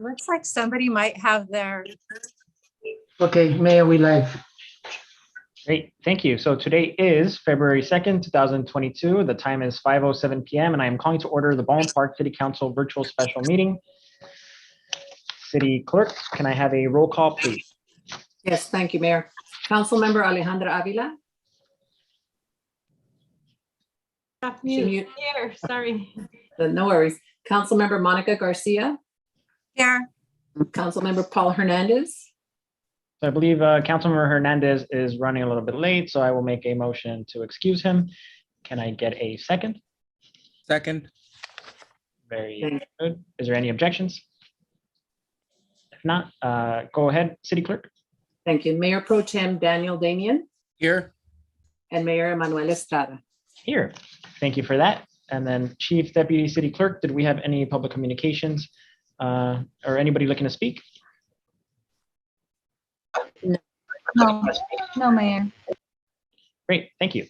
Looks like somebody might have their. Okay, Mayor, we live. Great, thank you. So today is February 2nd, 2022. The time is 5:07 p.m. and I am calling to order the Ballot Park City Council virtual special meeting. City Clerk, can I have a roll call, please? Yes, thank you, Mayor. Councilmember Alejandra Avila. Here, sorry. No worries. Councilmember Monica Garcia. Here. Councilmember Paul Hernandez. So I believe Councilmember Hernandez is running a little bit late, so I will make a motion to excuse him. Can I get a second? Second. Very good. Is there any objections? If not, go ahead, City Clerk. Thank you. Mayor Pro Tem Daniel Damian Here. and Mayor Emanuel Estrada. Here. Thank you for that. And then Chief Deputy City Clerk, did we have any public communications or anybody looking to speak? No, Mayor. Great, thank you.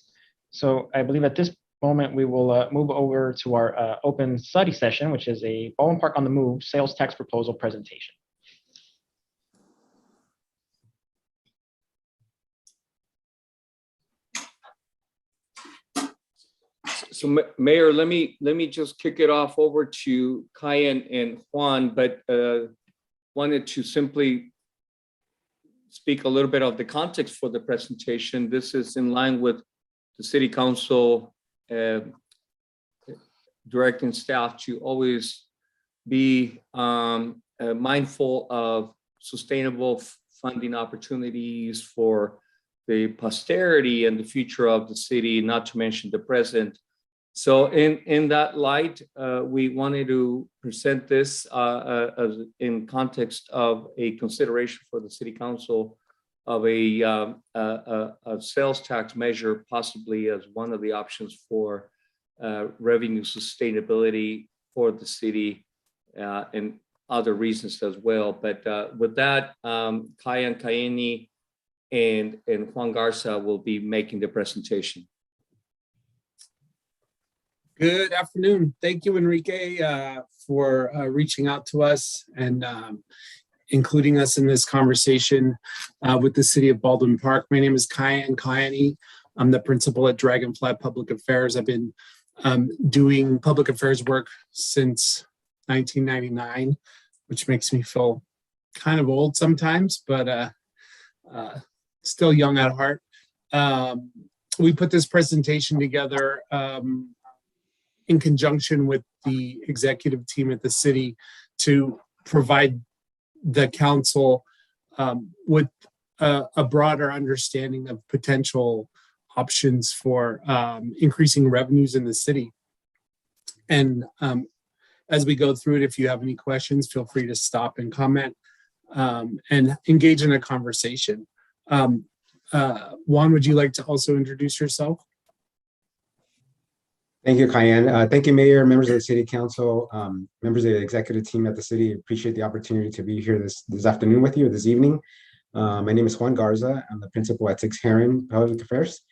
So I believe at this moment, we will move over to our open study session, which is a Ballot Park on the Move sales tax proposal presentation. So Mayor, let me just kick it off over to Cayenne and Juan, but wanted to simply speak a little bit of the context for the presentation. This is in line with the City Council directing staff to always be mindful of sustainable funding opportunities for the posterity and the future of the city, not to mention the present. So in that light, we wanted to present this as in context of a consideration for the City Council of a sales tax measure, possibly as one of the options for revenue sustainability for the city and other reasons as well. But with that, Cayenne Cayeni and Juan Garza will be making the presentation. Good afternoon. Thank you, Enrique, for reaching out to us and including us in this conversation with the City of Baldwin Park. My name is Cayenne Cayeni. I'm the principal at Dragonfly Public Affairs. I've been doing public affairs work since 1999, which makes me feel kind of old sometimes, but still young at heart. We put this presentation together in conjunction with the executive team at the city to provide the council with a broader understanding of potential options for increasing revenues in the city. And as we go through it, if you have any questions, feel free to stop and comment and engage in a conversation. Juan, would you like to also introduce yourself? Thank you, Cayenne. Thank you, Mayor, members of the City Council, members of the executive team at the city. Appreciate the opportunity to be here this afternoon with you, this evening. My name is Juan Garza. I'm the principal at 6 Heron Public Affairs.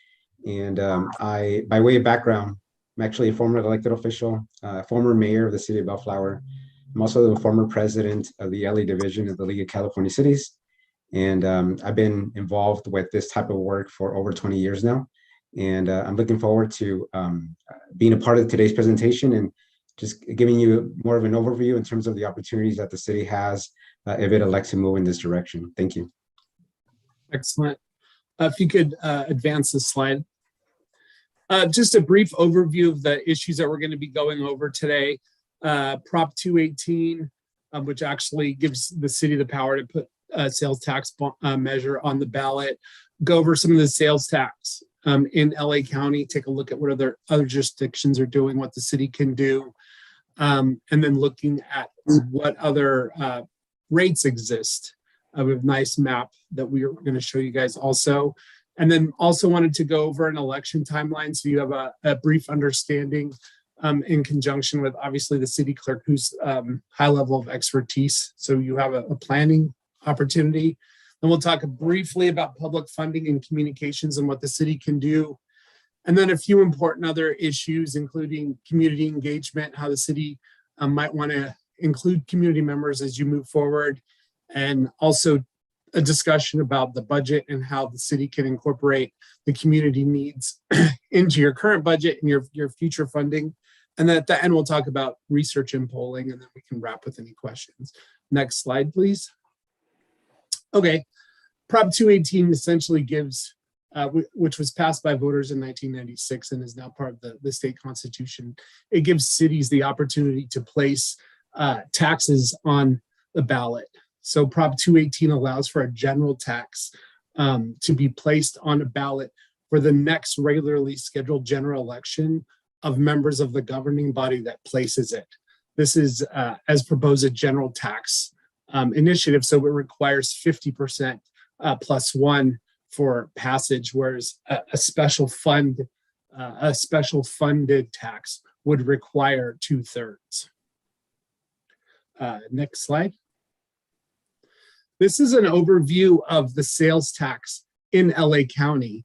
And by way of background, I'm actually a former elected official, former mayor of the city of Bellflower. I'm also the former president of the LA division of the League of California Cities. And I've been involved with this type of work for over 20 years now. And I'm looking forward to being a part of today's presentation and just giving you more of an overview in terms of the opportunities that the city has if it elects to move in this direction. Thank you. Excellent. If you could advance the slide. Just a brief overview of the issues that we're going to be going over today. Prop 218, which actually gives the city the power to put a sales tax measure on the ballot. Go over some of the sales tax in LA County, take a look at what other jurisdictions are doing, what the city can do. and then looking at what other rates exist. I have a nice map that we are going to show you guys also. And then also wanted to go over an election timeline so you have a brief understanding in conjunction with obviously the city clerk, who's high level of expertise. So you have a planning opportunity. And we'll talk briefly about public funding and communications and what the city can do. And then a few important other issues, including community engagement, how the city might want to include community members as you move forward, and also a discussion about the budget and how the city can incorporate the community needs into your current budget and your future funding. And then at the end, we'll talk about research and polling, and then we can wrap with any questions. Next slide, please. Okay, Prop 218 essentially gives, which was passed by voters in 1996 and is now part of the state constitution. It gives cities the opportunity to place taxes on the ballot. So Prop 218 allows for a general tax to be placed on a ballot for the next regularly scheduled general election of members of the governing body that places it. This is, as proposed, a general tax initiative, so it requires 50% plus one for passage, whereas a special funded tax would require 2/3. Next slide. This is an overview of the sales tax in LA County.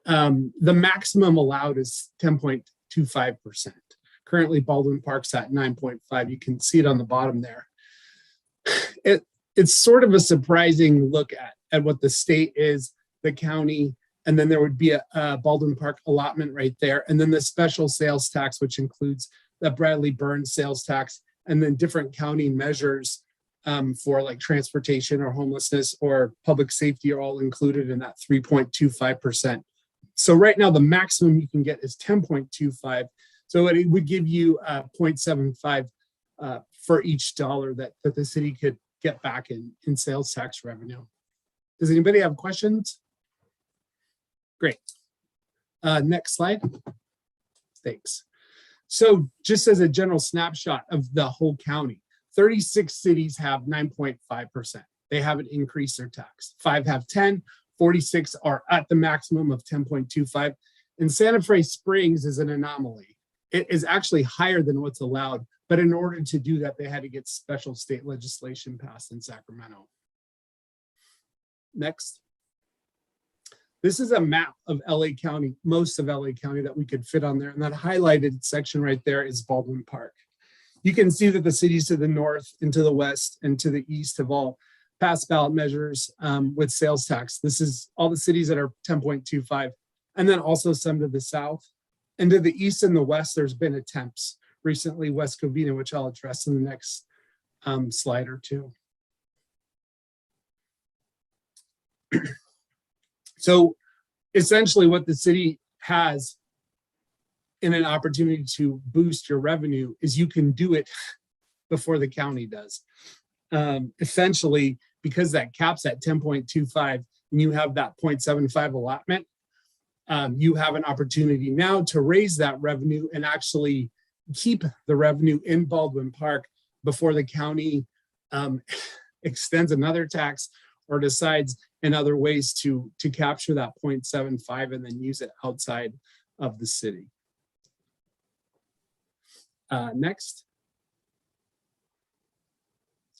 The maximum allowed is 10.25%. Currently, Baldwin Park's at 9.5. You can see it on the bottom there. It's sort of a surprising look at what the state is, the county, and then there would be a Baldwin Park allotment right there. And then the special sales tax, which includes the Bradley Burns sales tax, and then different county measures for like transportation or homelessness or public safety are all included in that 3.25%. So right now the maximum you can get is 10.25. So it would give you 0.75 for each dollar that the city could get back in sales tax revenue. Does anybody have questions? Great. Next slide. Thanks. So just as a general snapshot of the whole county, 36 cities have 9.5%. They haven't increased their tax. 5 have 10, 46 are at the maximum of 10.25. And Santa Fe Springs is an anomaly. It is actually higher than what's allowed, but in order to do that, they had to get special state legislation passed in Sacramento. Next. This is a map of LA County, most of LA County that we could fit on there. And that highlighted section right there is Baldwin Park. You can see that the cities to the north and to the west and to the east have all passed ballot measures with sales tax. This is all the cities that are 10.25, and then also some to the south. And to the east and the west, there's been attempts recently, West Covina, which I'll address in the next slide or two. So essentially what the city has in an opportunity to boost your revenue is you can do it before the county does. Essentially, because that cap's at 10.25 and you have that 0.75 allotment, you have an opportunity now to raise that revenue and actually keep the revenue in Baldwin Park before the county extends another tax or decides in other ways to capture that 0.75 and then use it outside of the city. Next.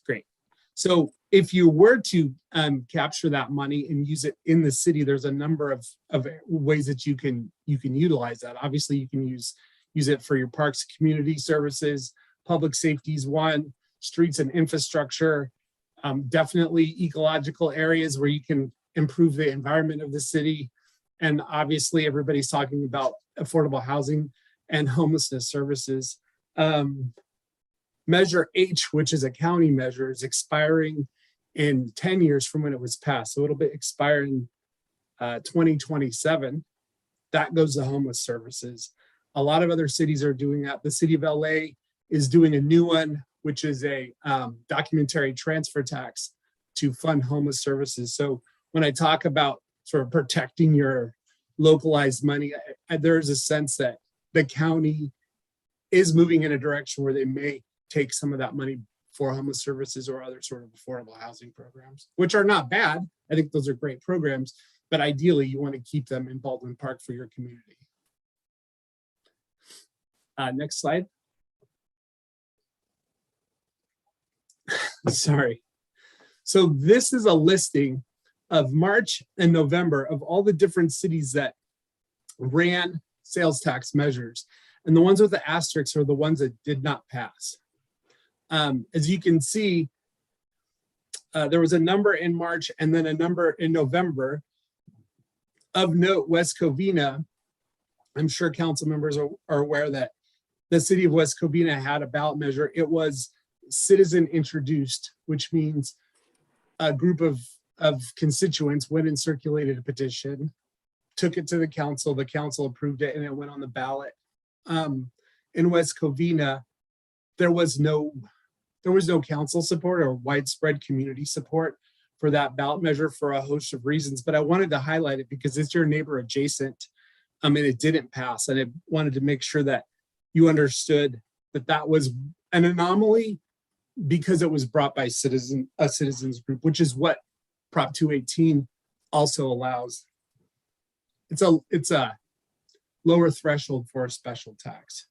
Great. So if you were to capture that money and use it in the city, there's a number of ways that you can utilize that. Obviously, you can use it for your parks, community services, public safety is one, streets and infrastructure, definitely ecological areas where you can improve the environment of the city. And obviously, everybody's talking about affordable housing and homelessness services. Measure H, which is a county measure, is expiring in 10 years from when it was passed. So it'll be expiring 2027. That goes to homeless services. A lot of other cities are doing that. The city of LA is doing a new one, which is a documentary transfer tax to fund homeless services. So when I talk about sort of protecting your localized money, there's a sense that the county is moving in a direction where they may take some of that money for homeless services or other sort of affordable housing programs, which are not bad. I think those are great programs, but ideally you want to keep them in Baldwin Park for your community. Next slide. Sorry. So this is a listing of March and November of all the different cities that ran sales tax measures. And the ones with the asterisks are the ones that did not pass. As you can see, there was a number in March and then a number in November. Of note, West Covina, I'm sure council members are aware that the city of West Covina had a ballot measure. It was citizen introduced, which means a group of constituents went and circulated a petition, took it to the council approved it, and it went on the ballot. In West Covina, there was no council support or widespread community support for that ballot measure for a host of reasons, but I wanted to highlight it because it's your neighbor adjacent, and it didn't pass, and I wanted to make sure that you understood that that was an anomaly because it was brought by a citizens group, which is what Prop 218 also allows. It's a lower threshold for a special tax.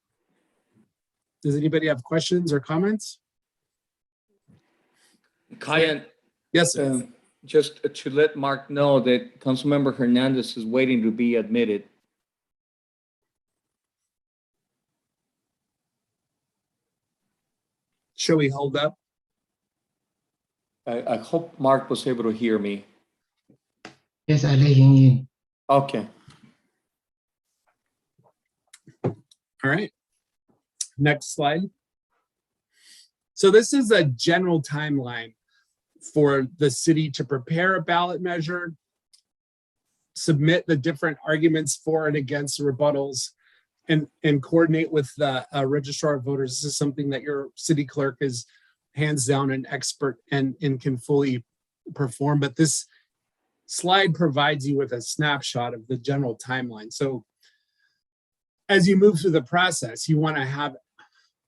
Does anybody have questions or comments? Kyan, Yes, sir. just to let Mark know that Councilmember Hernandez is waiting to be admitted. Shall we hold up? I hope Mark was able to hear me. Yes, I let him in. Okay. All right. Next slide. So this is a general timeline for the city to prepare a ballot measure, submit the different arguments for and against the rebuttals, and coordinate with the registrar of voters. This is something that your city clerk is hands down an expert and can fully perform. But this slide provides you with a snapshot of the general timeline. So as you move through the process, you want to have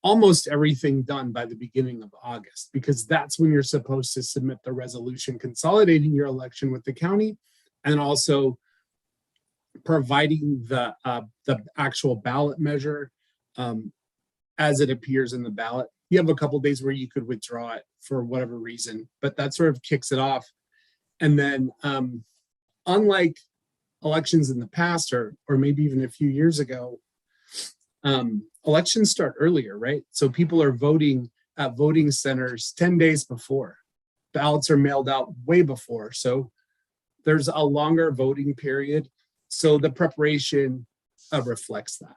almost everything done by the beginning of August, because that's when you're supposed to submit the resolution consolidating your election with the county, and also providing the actual ballot measure as it appears in the ballot. You have a couple days where you could withdraw it for whatever reason, but that sort of kicks it off. And then unlike elections in the past, or maybe even a few years ago, elections start earlier, right? So people are voting at voting centers 10 days before. Ballots are mailed out way before. So there's a longer voting period. So the preparation reflects that.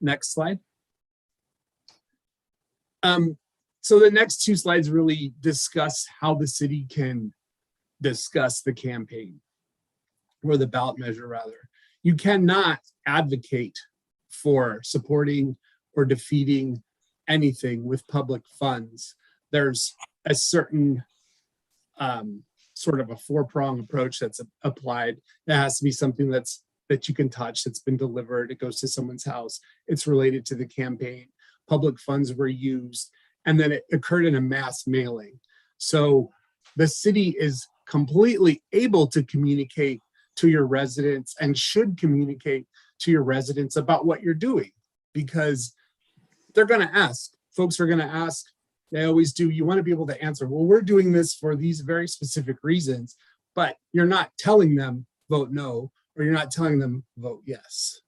Next slide. So the next two slides really discuss how the city can discuss the campaign, or the ballot measure rather. You cannot advocate for supporting or defeating anything with public funds. There's a certain sort of a four-prong approach that's applied. It has to be something that you can touch, that's been delivered, it goes to someone's house, it's related to the campaign, public funds were used, and then it occurred in a mass mailing. So the city is completely able to communicate to your residents, and should communicate to your residents about what you're doing, because they're going to ask. Folks are going to ask. They always do. You want to be able to answer, well, we're doing this for these very specific reasons, but you're not telling them vote no, or you're not telling them vote yes.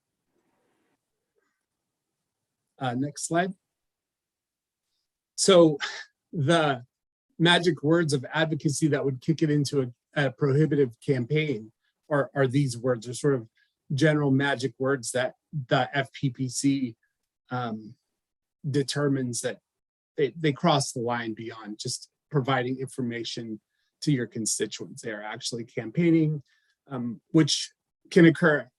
Next slide. So the magic words of advocacy that would kick it into a prohibitive campaign are these words, are sort of general magic words that the FPPC determines that they cross the line beyond just providing information to your constituents. They are actually campaigning, which can occur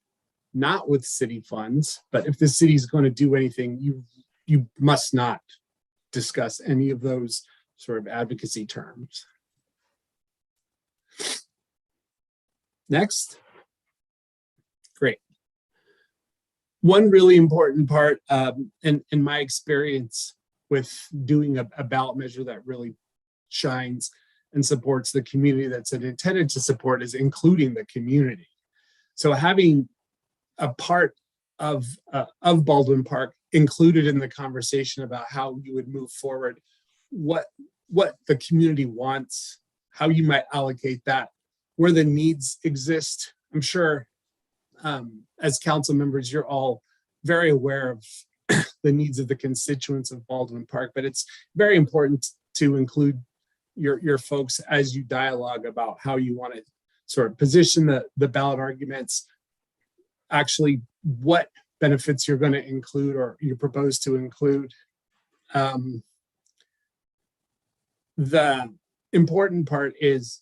not with city funds, but if the city is going to do anything, you must not discuss any of those sort of advocacy terms. Next. Great. One really important part, in my experience with doing a ballot measure that really shines and supports the community that's intended to support, is including the community. So having a part of Baldwin Park included in the conversation about how you would move forward, what the community wants, how you might allocate that, where the needs exist. I'm sure as council members, you're all very aware of the needs of the constituents of Baldwin Park, but it's very important to include your folks as you dialogue about how you want to sort of position the ballot arguments, actually what benefits you're going to include or you propose to include. The important part is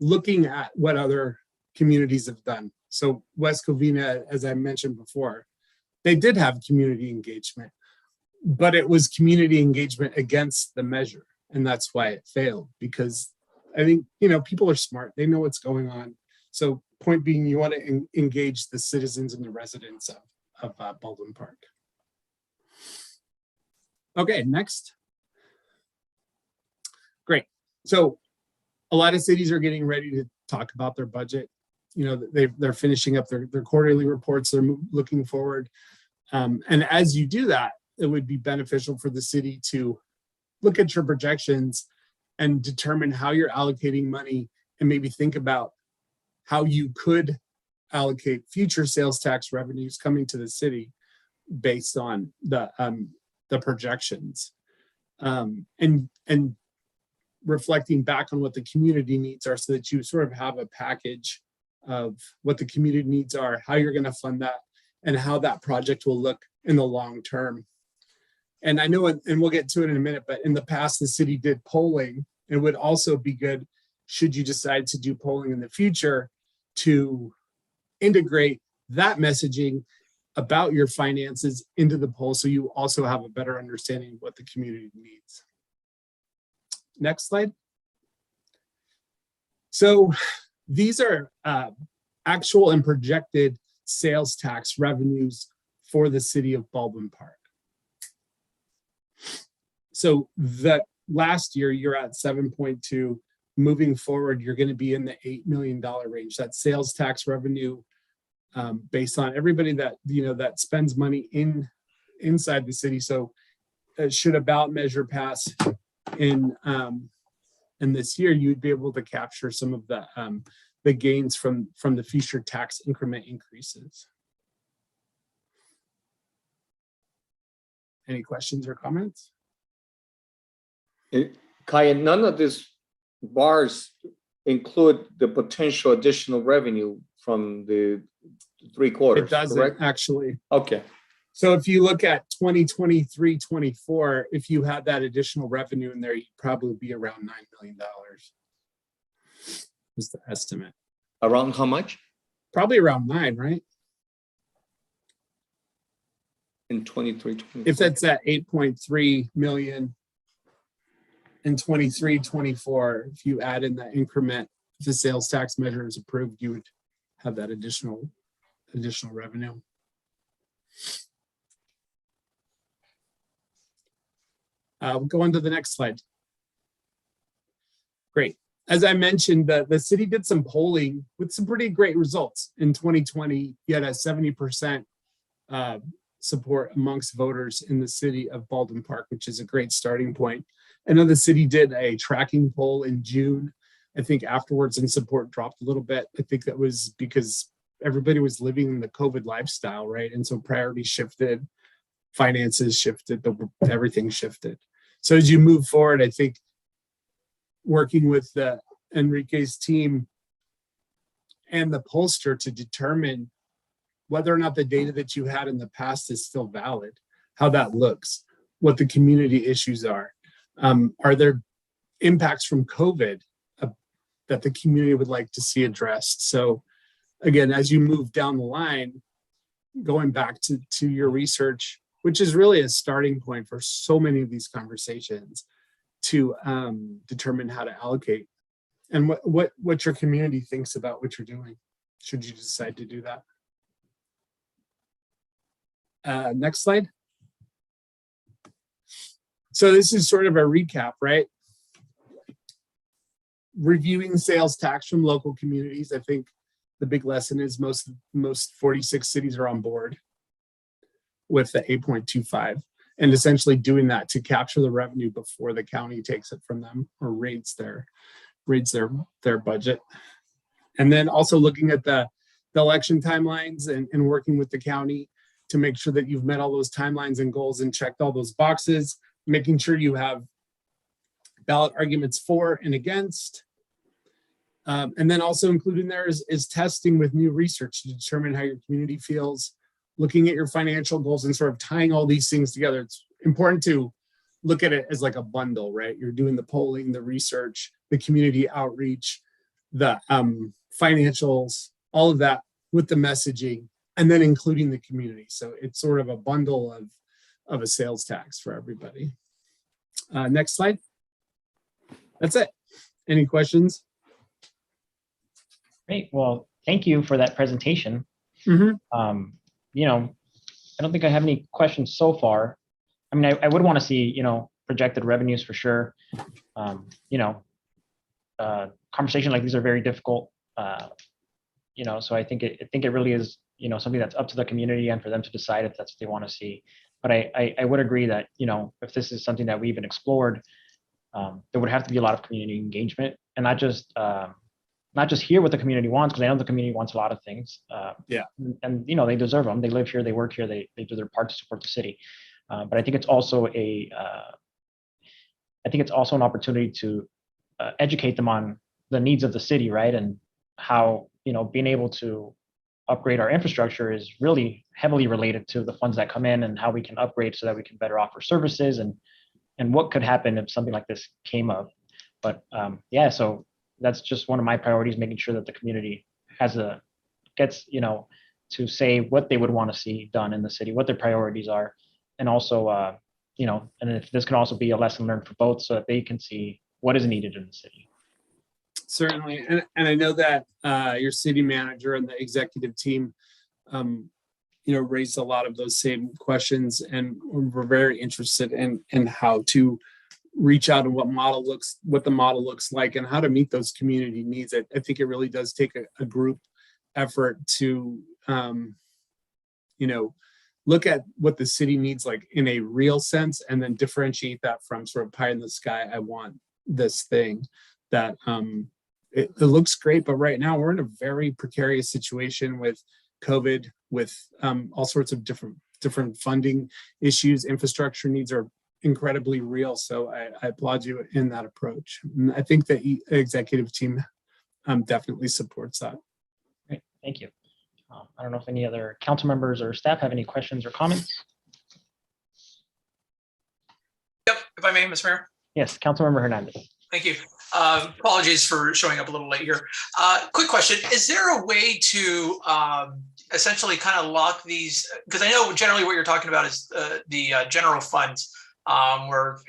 looking at what other communities have done. So West Covina, as I mentioned before, they did have community engagement, but it was community engagement against the measure. And that's why it failed, because I think, people are smart. They know what's going on. So point being, you want to engage the citizens and the residents of Baldwin Park. Okay, next. Great. So a lot of cities are getting ready to talk about their budget. They're finishing up their quarterly reports. They're looking forward. And as you do that, it would be beneficial for the city to look at your projections and determine how you're allocating money, and maybe think about how you could allocate future sales tax revenues coming to the city based on the projections, and reflecting back on what the community needs are, so that you sort of have a package of what the community needs are, how you're going to fund that, and how that project will look in the long term. And I know, and we'll get to it in a minute, but in the past, the city did polling. It would also be good, should you decide to do polling in the future, to integrate that messaging about your finances into the poll, so you also have a better understanding of what the community needs. Next slide. So these are actual and projected sales tax revenues for the city of Baldwin Park. So that last year you're at 7.2. Moving forward, you're going to be in the $8 million range. That's sales tax revenue based on everybody that that spends money inside the city. So should a ballot measure pass in this year, you'd be able to capture some of the gains from the future tax increment increases. Any questions or comments? Kaya, none of these bars include the potential additional revenue from the 3 quarters, It doesn't, correct? actually. Okay. So if you look at 2023-24, if you had that additional revenue in there, you'd probably be around $9 million. Is the estimate. Around how much? Probably around 9, right? In 23-24. If that's at 8.3 million in 23-24, if you add in that increment, if the sales tax measure is approved, you would have that additional revenue. We'll go on to the next slide. Great. As I mentioned, the city did some polling with some pretty great results. In 2020, you had a 70% support amongst voters in the city of Baldwin Park, which is a great starting point. I know the city did a tracking poll in June. I think afterwards, and support dropped a little bit. I think that was because everybody was living in the COVID lifestyle, right? And so priorities shifted, finances shifted, everything shifted. So as you move forward, I think working with Enrique's team and the pollster to determine whether or not the data that you had in the past is still valid, how that looks, what the community issues are. Are there impacts from COVID that the community would like to see addressed? So again, as you move down the line, going back to your research, which is really a starting point for so many of these conversations, to determine how to allocate and what your community thinks about what you're doing, should you decide to do that. Next slide. So this is sort of a recap, right? Reviewing sales tax from local communities. I think the big lesson is most 46 cities are on board with the 8.25, and essentially doing that to capture the revenue before the county takes it from them or raids their budget. And then also looking at the election timelines and working with the county to make sure that you've met all those timelines and goals and checked all those boxes, making sure you have ballot arguments for and against. And then also included in there is testing with new research to determine how your community feels, looking at your financial goals and sort of tying all these things together. It's important to look at it as like a bundle, right? You're doing the polling, the research, the community outreach, the financials, all of that with the messaging, and then including the community. So it's sort of a bundle of a sales tax for everybody. Next slide. That's it. Any questions? Great. Well, thank you for that presentation. Mm-hmm. You know, I don't think I have any questions so far. I mean, I would want to see, you know, projected revenues for sure. You know, conversations like these are very difficult. You know, so I think it really is, you know, something that's up to the community and for them to decide if that's what they want to see. But I would agree that, you know, if this is something that we even explored, there would have to be a lot of community engagement, and not just hear what the community wants, because I know the community wants a lot of things. Yeah. And you know, they deserve them. They live here, they work here, they do their part to support the city. But I think it's also an opportunity to educate them on the needs of the city, right? And how, you know, being able to upgrade our infrastructure is really heavily related to the funds that come in and how we can upgrade so that we can better offer services and what could happen if something like this came up. But yeah, so that's just one of my priorities, making sure that the community gets, you know, to say what they would want to see done in the city, what their priorities are. And also, you know, and if this can also be a lesson learned for both so that they can see what is needed in the city. Certainly. And I know that your city manager and the executive team, you know, raised a lot of those same questions, and we're very interested in how to reach out and what the model looks like and how to meet those community needs. I think it really does take a group effort to, you know, look at what the city needs like in a real sense, and then differentiate that from sort of pie in the sky. I want this thing that it looks great, but right now we're in a very precarious situation with COVID, with all sorts of different funding issues. Infrastructure needs are incredibly real. So I applaud you in that approach. And I think the executive team definitely supports that. Great, thank you. I don't know if any other council members or staff have any questions or comments. Yep, if I may, Mr. Mayor. Yes, Councilmember Hernandez. Thank you. Apologies for showing up a little late here. Quick question. Is there a way to essentially kind of lock these? Because I know generally what you're talking about is the general funds, where,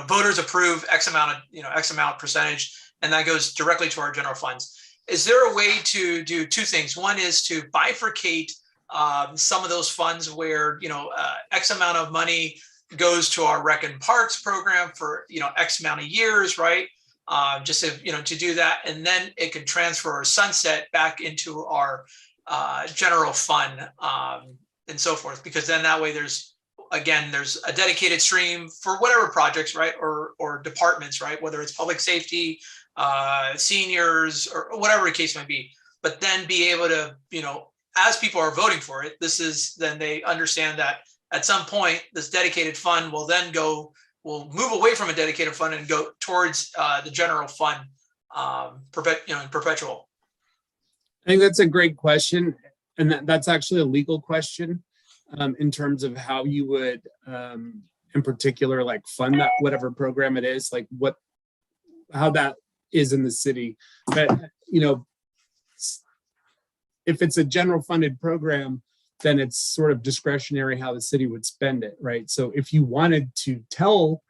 voters approve X amount percentage, and that goes directly to our general funds. Is there a way to do two things? One is to bifurcate some of those funds where, X amount of money goes to our rec and parks program for, X amount of years, right? Just to do that. And then it could transfer or sunset back into our general fund and so forth. Because then that way there's a dedicated stream for whatever projects, right? Or departments, right? Whether it's public safety, seniors, or whatever the case might be. But then be able to, as people are voting for it, then they understand that at some point, this dedicated fund will move away from a dedicated fund and go towards the general fund, in perpetual. I think that's a great question. And that's actually a legal question in terms of how you would, in particular, like fund that, whatever program it is, like how that is in the city. But, if it's a general funded program, then it's sort of discretionary how the city would spend it, right? So if you wanted to tell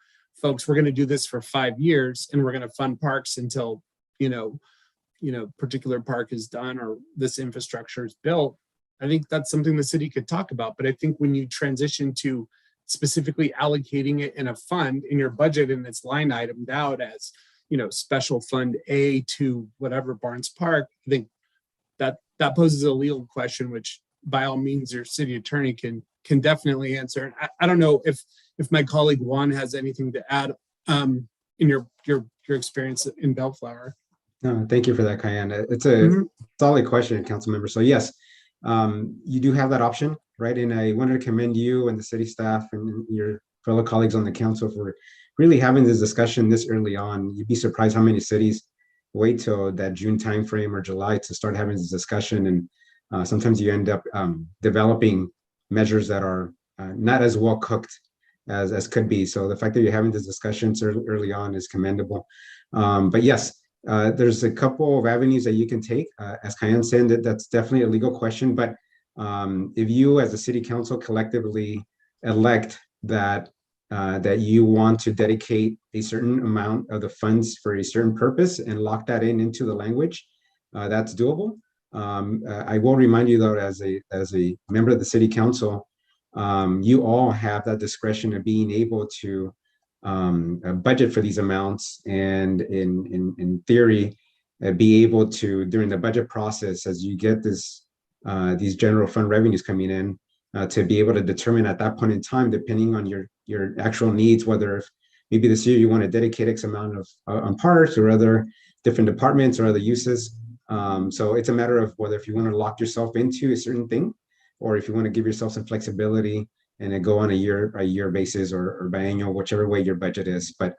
folks, we're going to do this for 5 years and we're going to fund parks until, particular park is done or this infrastructure is built, I think that's something the city could talk about. But I think when you transition to specifically allocating it in a fund in your budget and it's line itemed out as, special fund A to whatever Barnes Park, I think that poses a legal question, which by all means your city attorney can definitely answer. And I don't know if my colleague Juan has anything to add in your experience in Bellflower. No, thank you for that, Cayenne. It's a solid question, council member. So yes, you do have that option, right? And I wanted to commend you and the city staff and your fellow colleagues on the council for really having this discussion this early on. You'd be surprised how many cities wait till that June timeframe or July to start having this discussion. And sometimes you end up developing measures that are not as well cooked as could be. So the fact that you're having this discussion so early on is commendable. But yes, there's a couple of avenues that you can take. As Cayenne said, that's definitely a legal question. But if you as a city council collectively elect that you want to dedicate a certain amount of the funds for a certain purpose and lock that into the language, that's doable. I will remind you though, as a member of the city council, you all have that discretion of being able to budget for these amounts, and in theory, be able to, during the budget process, as you get these general fund revenues coming in, to be able to determine at that point in time, depending on your actual needs, whether if maybe this year you want to dedicate X amount of on parks or other different departments or other uses. So it's a matter of whether if you want to lock yourself into a certain thing, or if you want to give yourself some flexibility and then go on a year basis or biannual, whichever way your budget is. But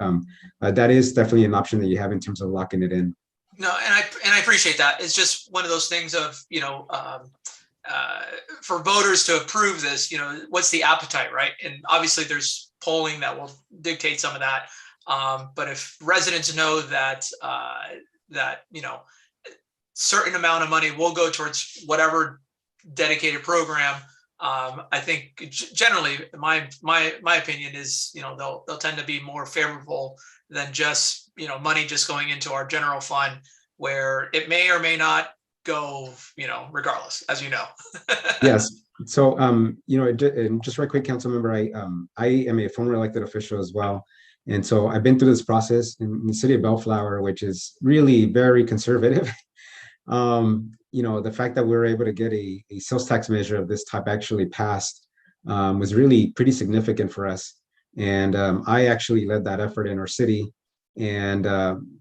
that is definitely an option that you have in terms of locking it in. No, and I appreciate that. It's just one of those things of, for voters to approve this, what's the appetite, right? And obviously there's polling that will dictate some of that. But if residents know that, certain amount of money will go towards whatever dedicated program, I think generally my opinion is, they'll tend to be more favorable than just, money just going into our general fund, where it may or may not go, regardless, as you know. Yes. So, and just right quick, council member, I am a former elected official as well. And so I've been through this process in the city of Bellflower, which is really very conservative. The fact that we were able to get a sales tax measure of this type actually passed was really pretty significant for us. And I actually led that effort in our city. And,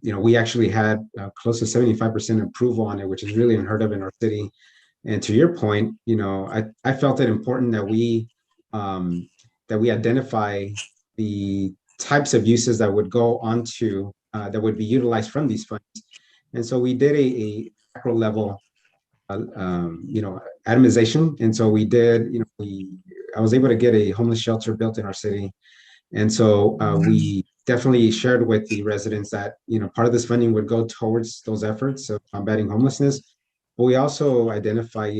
we actually had close to 75% approval on it, which is really unheard of in our city. And to your point, I felt it important that we identify the types of uses that would go onto, that would be utilized from these funds. And so we did a macro level, itemization. And so we did, I was able to get a homeless shelter built in our city. And so we definitely shared with the residents that, part of this funding would go towards those efforts of combating homelessness. But we also identify,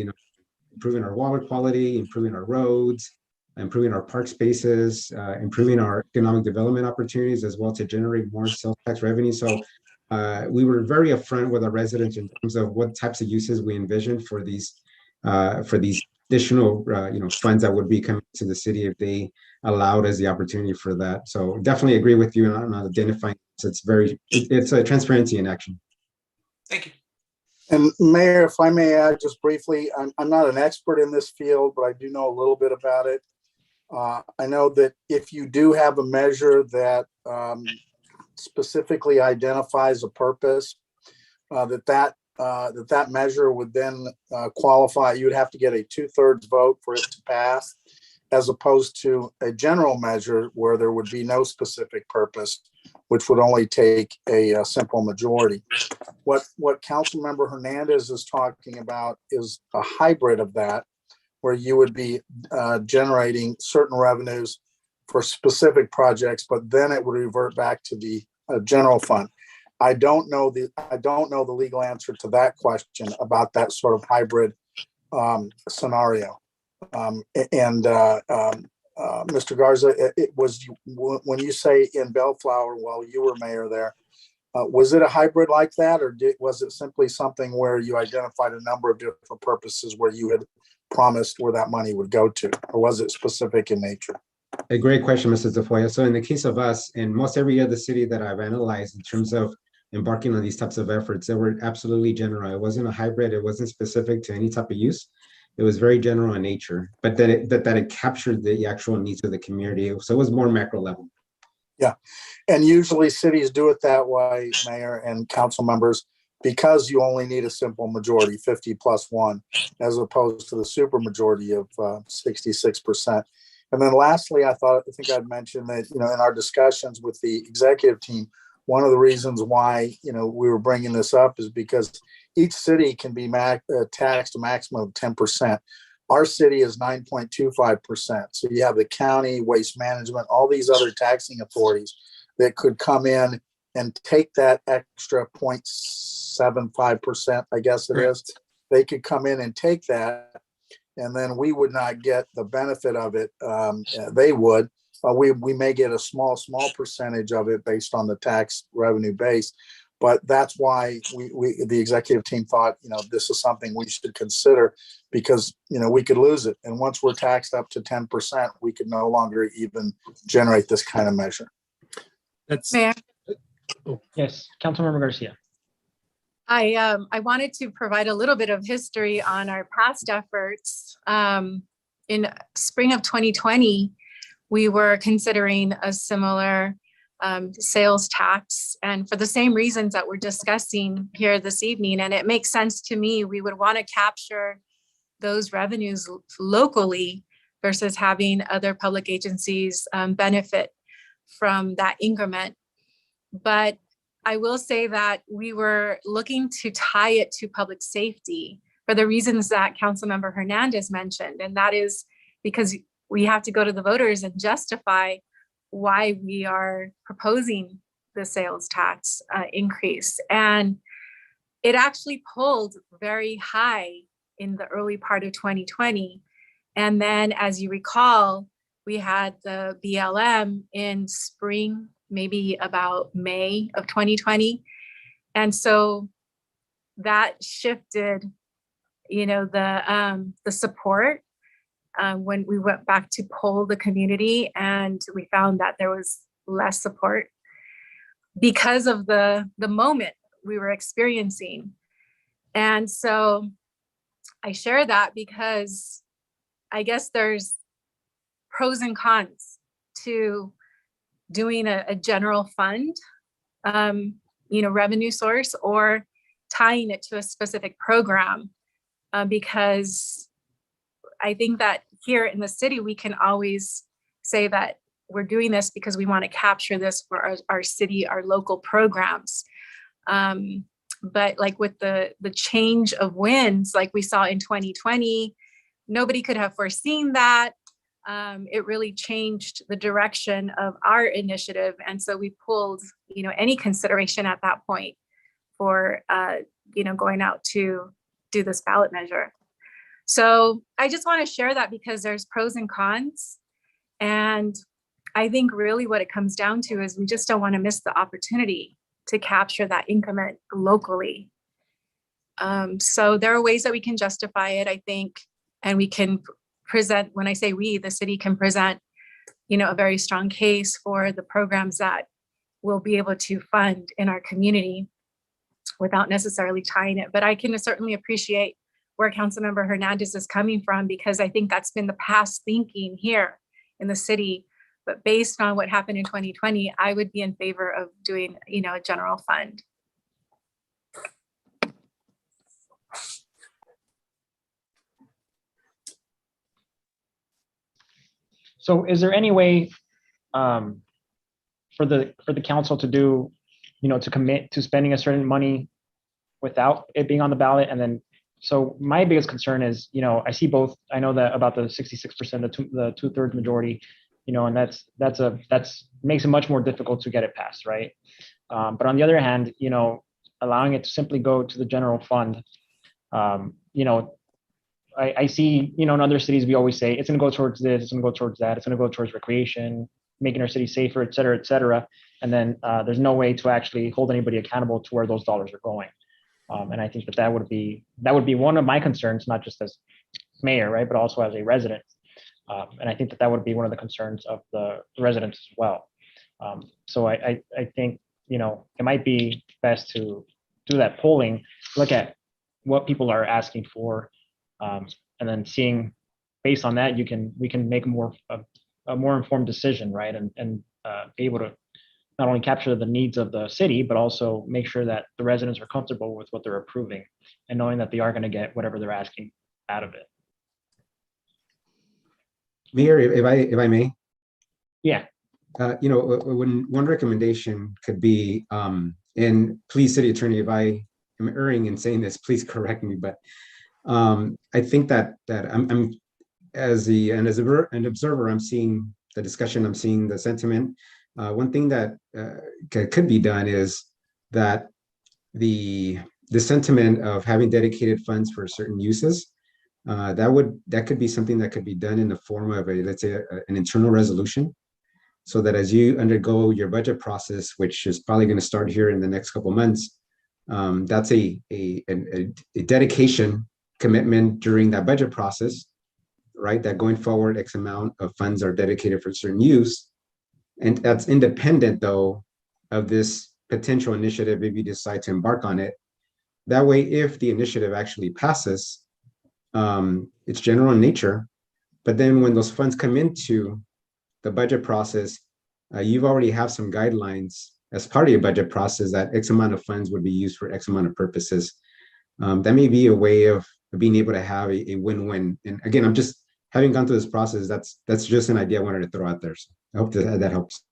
improving our water quality, improving our roads, improving our park spaces, improving our economic development opportunities as well to generate more sales tax revenue. So we were very upfront with our residents in terms of what types of uses we envisioned for these additional funds that would be coming to the city if they allowed us the opportunity for that. So definitely agree with you on identifying. So it's a transparency in action. Thank you. And Mayor, if I may add just briefly, I'm not an expert in this field, but I do know a little bit about it. I know that if you do have a measure that specifically identifies a purpose, that measure would then qualify. You would have to get a 2/3 vote for it to pass, as opposed to a general measure where there would be no specific purpose, which would only take a simple majority. What Councilmember Hernandez is talking about is a hybrid of that, where you would be generating certain revenues for specific projects, but then it would revert back to the general fund. I don't know the legal answer to that question about that sort of hybrid scenario. Mr. Garza, it was when you say in Bellflower while you were mayor there, Was it a hybrid like that, or was it simply something where you identified a number of different purposes where you had promised where that money would go to, or was it specific in nature? A great question, Mrs. DeFoya. So in the case of us, and most every other city that I've analyzed in terms of embarking on these types of efforts, they were absolutely general. It wasn't a hybrid. It wasn't specific to any type of use. It was very general in nature, but that it captured the actual needs of the community. So it was more macro level. Yeah, and usually cities do it that way, Mayor and council members, because you only need a simple majority, 50+1, as opposed to the super majority of 66%. And then lastly, I think I'd mentioned that, in our discussions with the executive team, one of the reasons why, we were bringing this up is because each city can be taxed a maximum of 10%. Our city is 9.25%. So you have the county, waste management, all these other taxing authorities that could come in and take that extra 0.75%, I guess it is. They could come in and take that, and then we would not get the benefit of it. They would. We may get a small percentage of it based on the tax revenue base. But that's why the executive team thought, this is something we should consider, because, we could lose it. And once we're taxed up to 10%, we could no longer even generate this kind of measure. Mayor, Yes, Councilmember Garcia. I wanted to provide a little bit of history on our past efforts. In spring of 2020, we were considering a similar sales tax, and for the same reasons that we're discussing here this evening. And it makes sense to me. We would want to capture those revenues locally versus having other public agencies benefit from that increment. But I will say that we were looking to tie it to public safety for the reasons that Councilmember Hernandez mentioned. And that is because we have to go to the voters and justify why we are proposing the sales tax increase. And it actually pulled very high in the early part of 2020. And then, as you recall, we had the BLM in spring, maybe about May of 2020. And so that shifted, the support when we went back to poll the community, and we found that there was less support because of the moment we were experiencing. And so I share that because I guess there's pros and cons to doing a general fund, revenue source, or tying it to a specific program, because I think that here in the city, we can always say that we're doing this because we want to capture this for our city, our local programs. But like with the change of winds, like we saw in 2020, nobody could have foreseen that. It really changed the direction of our initiative. And so we pulled, any consideration at that point for, going out to do this ballot measure. So I just want to share that because there's pros and cons. And I think really what it comes down to is we just don't want to miss the opportunity to capture that increment locally. So there are ways that we can justify it, I think, and we can present, when I say we, the city can present, a very strong case for the programs that we'll be able to fund in our community without necessarily tying it. But I can certainly appreciate where Councilmember Hernandez is coming from, because I think that's been the past thinking here in the city. But based on what happened in 2020, I would be in favor of doing, a general fund. So is there any way for the council to do, to commit to spending a certain money without it being on the ballot? And then, so my biggest concern is, I see both. I know that about the 66%, the 2/3 majority, and that's makes it much more difficult to get it passed, right? But on the other hand, allowing it to simply go to the general fund, I see, in other cities, we always say it's going to go towards this, it's going to go towards that, it's going to go towards recreation, making our city safer, et cetera, et cetera. And then there's no way to actually hold anybody accountable to where those dollars are going. And I think that would be one of my concerns, not just as mayor, right, but also as a resident. And I think that would be one of the concerns of the residents as well. So I think, it might be best to do that polling, look at what people are asking for, and then seeing based on that, we can make a more informed decision, right, and be able to not only capture the needs of the city, but also make sure that the residents are comfortable with what they're approving and knowing that they are going to get whatever they're asking out of it. Mayor, if I may. Yeah. When one recommendation could be, and please, city attorney, if I am erring in saying this, please correct me, but I think that I'm as an observer, I'm seeing the discussion, I'm seeing the sentiment. One thing that could be done is that the sentiment of having dedicated funds for certain uses, that could be something that could be done in the form of let's say an internal resolution, so that as you undergo your budget process, which is probably going to start here in the next couple of months, that's a dedication commitment during that budget process, right? That going forward, X amount of funds are dedicated for certain use. And that's independent, though, of this potential initiative if you decide to embark on it. That way, if the initiative actually passes, it's general in nature. But then when those funds come into the budget process, you've already have some guidelines as part of your budget process that X amount of funds would be used for X amount of purposes. That may be a way of being able to have a win-win. And again, I'm just having gone through this process. That's just an idea I wanted to throw out there. So I hope that helps.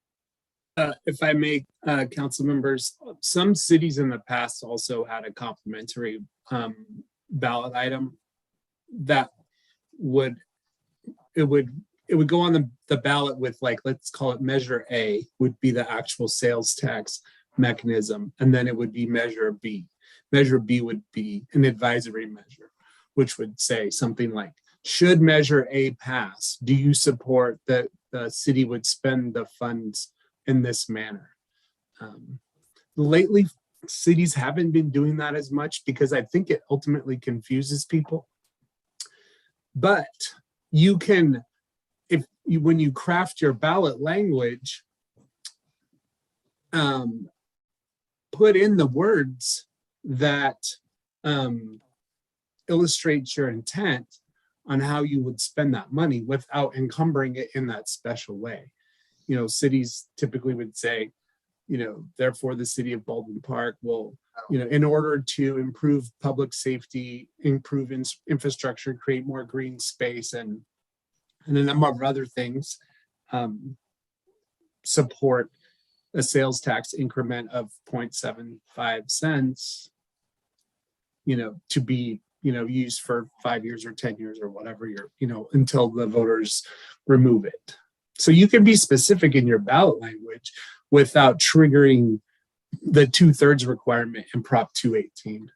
If I may, council members, some cities in the past also had a complimentary ballot item that would go on the ballot with, like, let's call it Measure A would be the actual sales tax mechanism, and then it would be Measure B. Measure B would be an advisory measure, which would say something like, should Measure A pass, do you support that the city would spend the funds in this manner? Lately, cities haven't been doing that as much because I think it ultimately confuses people. But you can, when you craft your ballot language, put in the words that illustrates your intent on how you would spend that money without encumbering it in that special way. Cities typically would say, therefore the city of Baldwin Park will, in order to improve public safety, improve infrastructure, create more green space, and a number of other things, support a sales tax increment of 0.75 cents, to be, used for 5 years or 10 years or whatever until the voters remove it. So you can be specific in your ballot language without triggering the 2/3 requirement in Prop 218.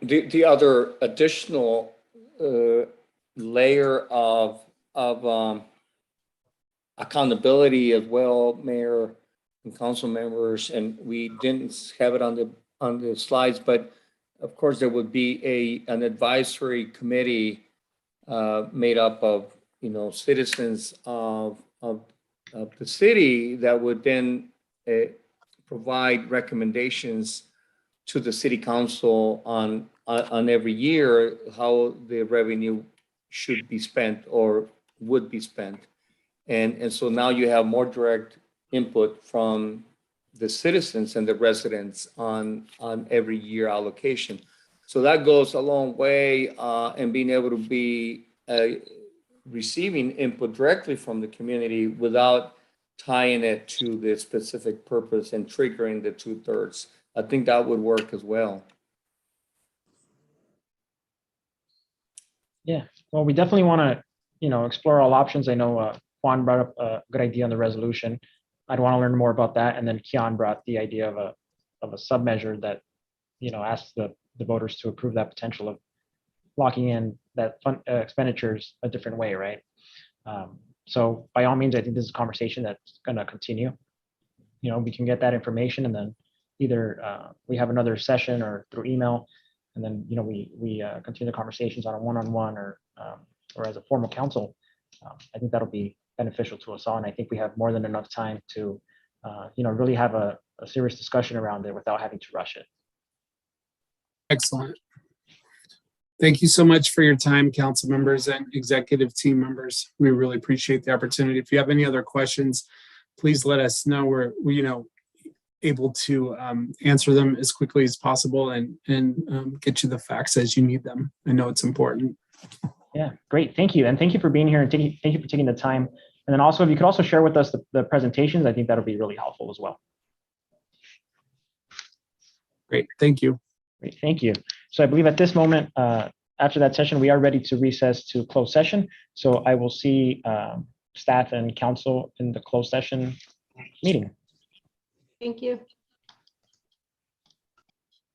The other additional layer of accountability as well, Mayor and council members, and we didn't have it on the slides, but of course there would be an advisory committee made up of citizens of the city that would then provide recommendations to the city council on every year how the revenue should be spent or would be spent. And so now you have more direct input from the citizens and the residents on every year allocation. So that goes a long way in being able to be receiving input directly from the community without tying it to the specific purpose and triggering the 2/3. I think that would work as well. Yeah, well, we definitely want to, explore all options. I know Juan brought up a good idea on the resolution. I'd want to learn more about that. And then Kian brought the idea of a sub-measure that, asks the voters to approve that potential of locking in that fund expenditures a different way, right? So by all means, I think this is a conversation that's going to continue. We can get that information, and then either we have another session or through email, and then we continue the conversations on a one-on-one or as a formal council. I think that'll be beneficial to us all, and I think we have more than enough time to really have a serious discussion around it without having to rush it. Excellent. Thank you so much for your time, council members and executive team members. We really appreciate the opportunity. If you have any other questions, please let us know. We're able to answer them as quickly as possible and get you the facts as you need them. I know it's important. Yeah, great. Thank you. And thank you for being here, and thank you for taking the time. And then also, if you could also share with us the presentations, I think that'll be really helpful as well. Great. Thank you. Great. Thank you. So I believe at this moment, after that session, we are ready to recess to closed session. So I will see staff and council in the closed session meeting. Thank you.